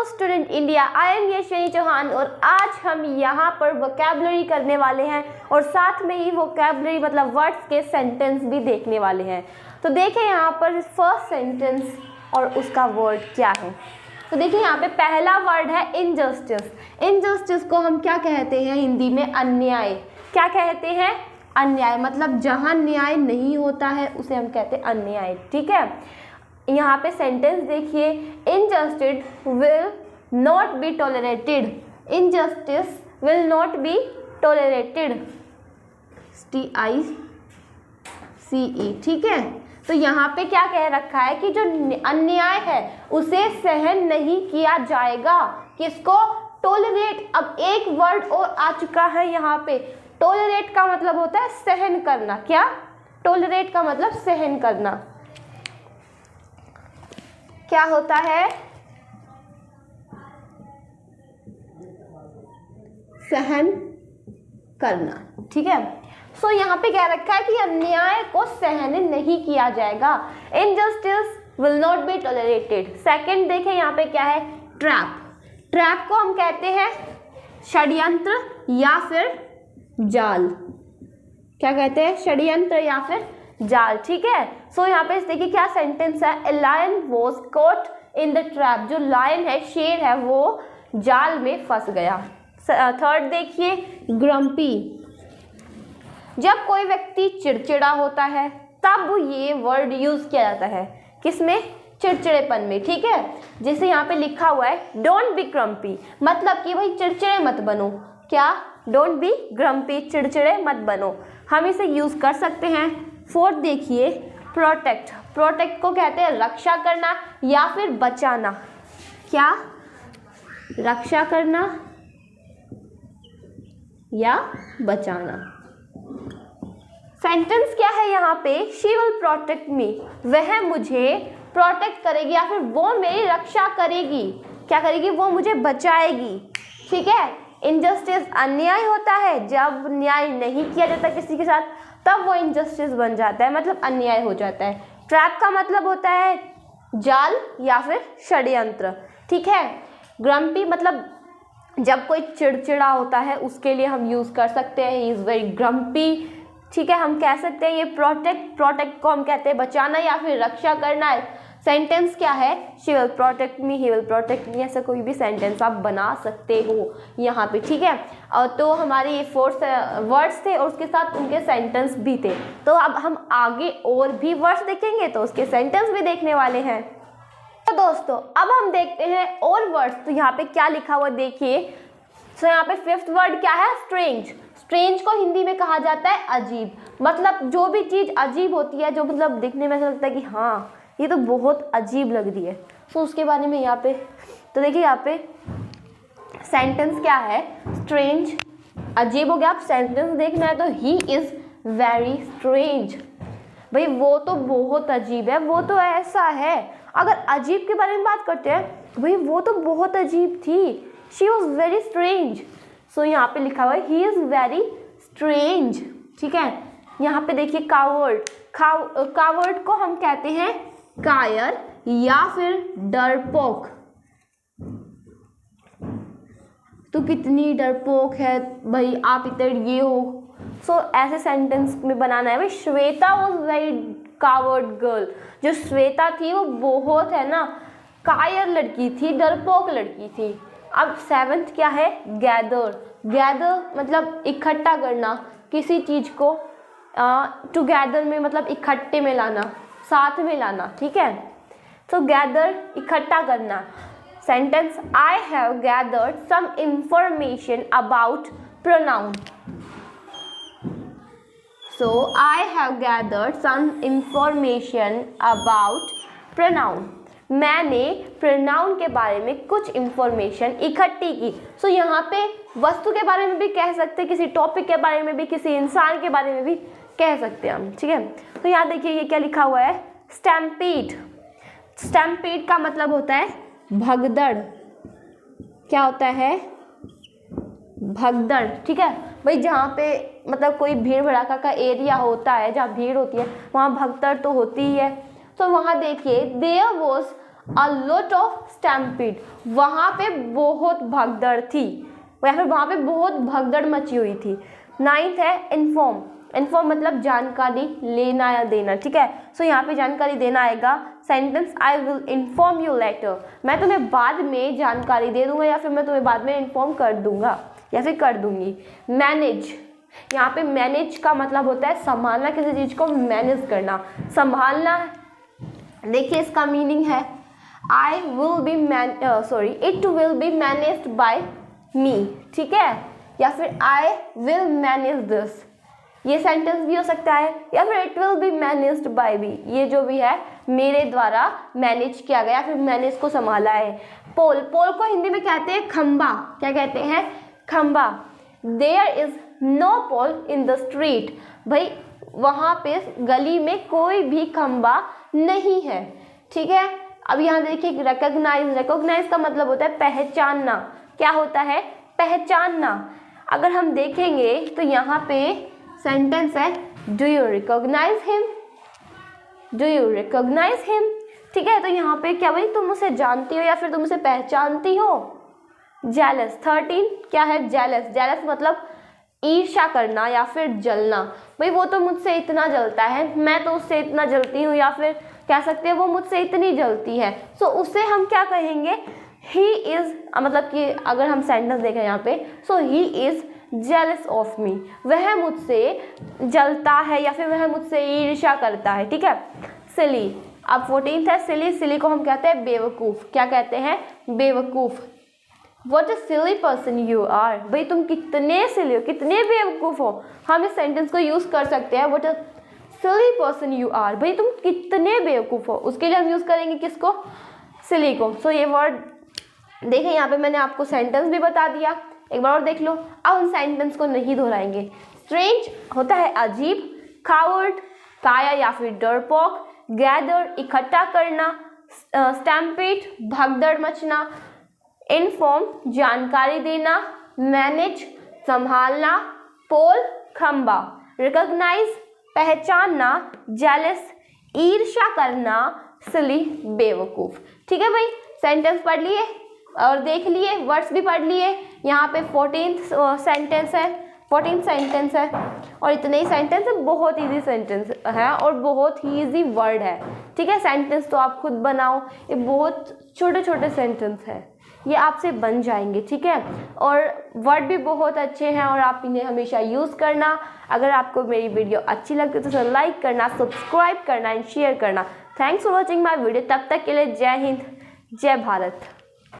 Student India, I am Yashvani Chauhan और आज हम यहाँ पर वोकैबुलरी करने वाले हैं और साथ में ही वोकैबुलरी मतलब वर्ड्स के सेंटेंस भी देखने वाले हैं। तो देखें यहाँ पर फर्स्ट सेंटेंस और उसका वर्ड क्या है। तो देखिए यहाँ पे पहला वर्ड है इनजस्टिस। इनजस्टिस को हम क्या कहते हैं हिंदी में? अन्याय। क्या कहते हैं? अन्याय। मतलब जहाँ न्याय नहीं होता है उसे हम कहते हैं अन्याय। ठीक है, यहाँ पे सेंटेंस देखिए, injustice will not be tolerated. Injustice will not be tolerated, TICE। ठीक है, तो यहाँ पे क्या कह रखा है कि जो अन्याय है उसे सहन नहीं किया जाएगा। किसको? टॉलरेट। अब एक वर्ड और आ चुका है यहाँ पे। टॉलरेट का मतलब होता है सहन करना। क्या? टॉलरेट का मतलब सहन करना। क्या होता है? सहन करना। ठीक है, सो यहाँ पे कह रखा है कि अन्याय को सहन नहीं किया जाएगा। Injustice will not be tolerated. Second देखें यहाँ पे क्या है? ट्रैप। ट्रैप को हम कहते हैं षड्यंत्र या फिर जाल। क्या कहते हैं? षड्यंत्र या फिर जाल। ठीक है, सो यहाँ पे देखिए क्या सेंटेंस है। A lion was caught in the trap. जो लायन है, शेर है, वो जाल में फंस गया। थर्ड देखिए, ग्रम्पी। जब कोई व्यक्ति चिड़चिड़ा होता है तब ये वर्ड यूज किया जाता है। किसमें? चिड़चिड़ेपन में। ठीक है, जैसे यहाँ पे लिखा हुआ है डोंट बी ग्रम्पी, मतलब कि भाई चिड़चिड़े मत बनो। क्या? डोंट बी ग्रम्पी, चिड़चिड़े मत बनो। हम इसे यूज कर सकते हैं। फोर्थ देखिए, प्रोटेक्ट। प्रोटेक्ट को कहते हैं रक्षा करना या फिर बचाना। क्या? रक्षा करना या बचाना। सेंटेंस क्या है यहाँ पे? She will protect me. वह मुझे प्रोटेक्ट करेगी या फिर वो मेरी रक्षा करेगी। क्या करेगी? वो मुझे बचाएगी। ठीक है, इनजस्टिस अन्याय होता है। जब न्याय नहीं किया जाता किसी के साथ तब वो इनजस्टिस बन जाता है, मतलब अन्याय हो जाता है। ट्रैप का मतलब होता है जाल या फिर षड्यंत्र। ठीक है, ग्रम्पी मतलब जब कोई चिड़चिड़ा होता है उसके लिए हम यूज कर सकते हैं ही इज वेरी ग्रम्पी। ठीक है, हम कह सकते हैं ये प्रोटेक्ट। प्रोटेक्ट को हम कहते हैं बचाना या फिर रक्षा करना। सेंटेंस क्या है? She will protect me, he will protect me. ऐसा कोई भी सेंटेंस आप बना सकते हो यहाँ पे। ठीक है, और तो हमारे ये 4 वर्ड्स थे और उसके साथ उनके सेंटेंस भी थे। तो अब हम आगे और भी वर्ड्स देखेंगे तो उसके सेंटेंस भी देखने वाले हैं। तो दोस्तों अब हम देखते हैं और वर्ड्स। तो यहाँ पे क्या लिखा हुआ देखिए। तो यहाँ पे 5th वर्ड क्या है? स्ट्रेंज। स्ट्रेंज को हिंदी में कहा जाता है अजीब। मतलब जो भी चीज़ अजीब होती है, जो मतलब दिखने में ऐसा लगता है कि हाँ ये तो बहुत अजीब लग रही है, तो उसके बारे में यहाँ पे। तो देखिए यहाँ पे सेंटेंस क्या है? स्ट्रेंज अजीब हो गया। आप सेंटेंस देखना है तो ही इज़ वेरी स्ट्रेंज। भाई वो तो बहुत अजीब है, वो तो ऐसा है। अगर अजीब के बारे में बात करते हैं, भाई वो तो बहुत अजीब थी। She was very strange. So यहाँ पे लिखा हुआ है ही इज़ वेरी स्ट्रेंज। ठीक है, यहाँ पे देखिए कावर्ड। कावर्ड को हम कहते हैं कायर या फिर डरपोक। तो कितनी डरपोक है भाई, आप इतने ये हो। सो ऐसे सेंटेंस में बनाना है। भाई Shweta was very coward girl. जो श्वेता थी वो बहुत है ना कायर लड़की थी, डरपोक लड़की थी। अब 7th क्या है? गैदर। गैदर मतलब इकट्ठा करना, किसी चीज़ को टुगेदर में मतलब इकट्ठे में लाना, साथ में लाना। ठीक है, तो गैदर इकट्ठा करना। Sentence I have gathered some information about pronoun. So I have gathered some information about pronoun. मैंने प्रोनाउन के बारे में कुछ इंफॉर्मेशन इकट्ठी की। सो यहाँ पे वस्तु के बारे में भी कह सकते हैं, किसी टॉपिक के बारे में भी, किसी इंसान के बारे में भी कह सकते हैं हम। ठीक है, तो यहाँ देखिए ये क्या लिखा हुआ है? स्टैम्पीड। स्टैम्पीड का मतलब होता है भगदड़। क्या होता है? भगदड़। ठीक है, भाई जहाँ पे मतलब कोई भीड़ भड़ाका का एरिया होता है, जहाँ भीड़ होती है वहाँ भगदड़ तो होती ही है। तो वहाँ देखिए there was a lot of stampede, वहाँ पे बहुत भगदड़ थी, या फिर वहाँ पे बहुत भगदड़ मची हुई थी। 9th है इन्फॉर्म, इन्फॉर्म मतलब जानकारी लेना या देना, ठीक है। सो यहाँ पे जानकारी देना आएगा। Sentence I will inform you later, मैं तुम्हें बाद में जानकारी दे दूंगा या फिर मैं तुम्हें बाद में इन्फॉर्म कर दूंगा या फिर कर दूंगी। मैनेज, यहाँ पे मैनेज का मतलब होता है संभालना, किसी चीज़ को मैनेज करना, संभालना। देखिए इसका मीनिंग है I will be it will be managed by me, ठीक है, या फिर आई विल मैनेज दिस, ये सेंटेंस भी हो सकता है, या फिर it will be managed by me, ये जो भी है मेरे द्वारा मैनेज किया गया, फिर मैंने इसको संभाला है। पोल, पोल को हिंदी में कहते हैं खंबा, क्या कहते हैं, खंबा। There is no pole in the street, भाई वहाँ पे गली में कोई भी खंबा नहीं है, ठीक है। अब यहाँ देखिए रिकॉग्नाइज, रिकॉग्नाइज का मतलब होता है पहचानना, क्या होता है, पहचानना। अगर हम देखेंगे तो यहाँ पे सेंटेंस है do you recognise him, do you recognise him, ठीक है। तो यहाँ पे क्या भाई तुम उसे जानती हो या फिर तुम उसे पहचानती हो। जेलस, 13 क्या है, जेलस, जेलस मतलब ईर्ष्या करना या फिर जलना, भाई वो तो मुझसे इतना जलता है, मैं तो उससे इतना जलती हूँ, या फिर कह सकते हैं वो मुझसे इतनी जलती है। सो उसे हम क्या कहेंगे, ही इज़, मतलब कि अगर हम सेंटेंस देखें यहाँ पे, so he is jealous of me, वह मुझसे जलता है या फिर वह मुझसे ईर्ष्या करता है, ठीक है। सिली, अब 14th है सिली, सिली को हम कहते हैं बेवकूफ़, क्या कहते हैं, बेवकूफ़। What a silly person you are, भाई तुम कितने सिली हो, कितने बेवकूफ़ हो, हम इस सेंटेंस को यूज़ कर सकते हैं। What a silly person you are, भाई तुम कितने बेवकूफ़ हो, उसके लिए हम यूज़ करेंगे किसको, सिली को। सो ये वर्ड देखें, यहाँ पे मैंने आपको सेंटेंस भी बता दिया, एक बार और देख लो। अब हम सेंटेंस को नहीं दोहराएंगे। स्ट्रेंज होता है अजीब, कावर्ड काया या फिर डरपोक, गैदर इकट्ठा करना, स्टैम्पेड भगदड़ मचना, इन्फॉर्म जानकारी देना, मैनेज संभालना, पोल खंबा, रिकॉग्नाइज पहचानना, जेलस ईर्ष्या करना, सिली बेवकूफ़, ठीक है भाई। सेंटेंस पढ़ लिए और देख लिए, वर्ड्स भी पढ़ लिए। यहाँ पे 14th सेंटेंस है, 14th सेंटेंस है और इतने ही सेंटेंस है, बहुत इजी सेंटेंस है और बहुत ही इजी वर्ड है, ठीक है। सेंटेंस तो आप खुद बनाओ, ये बहुत छोटे छोटे सेंटेंस है, ये आपसे बन जाएंगे, ठीक है। और वर्ड भी बहुत अच्छे हैं और आप इन्हें हमेशा यूज़ करना। अगर आपको मेरी वीडियो अच्छी लगती है तो लाइक करना, सब्सक्राइब करना एंड शेयर करना। Thanks for watching my video. तब तक के लिए जय हिंद, जय भारत।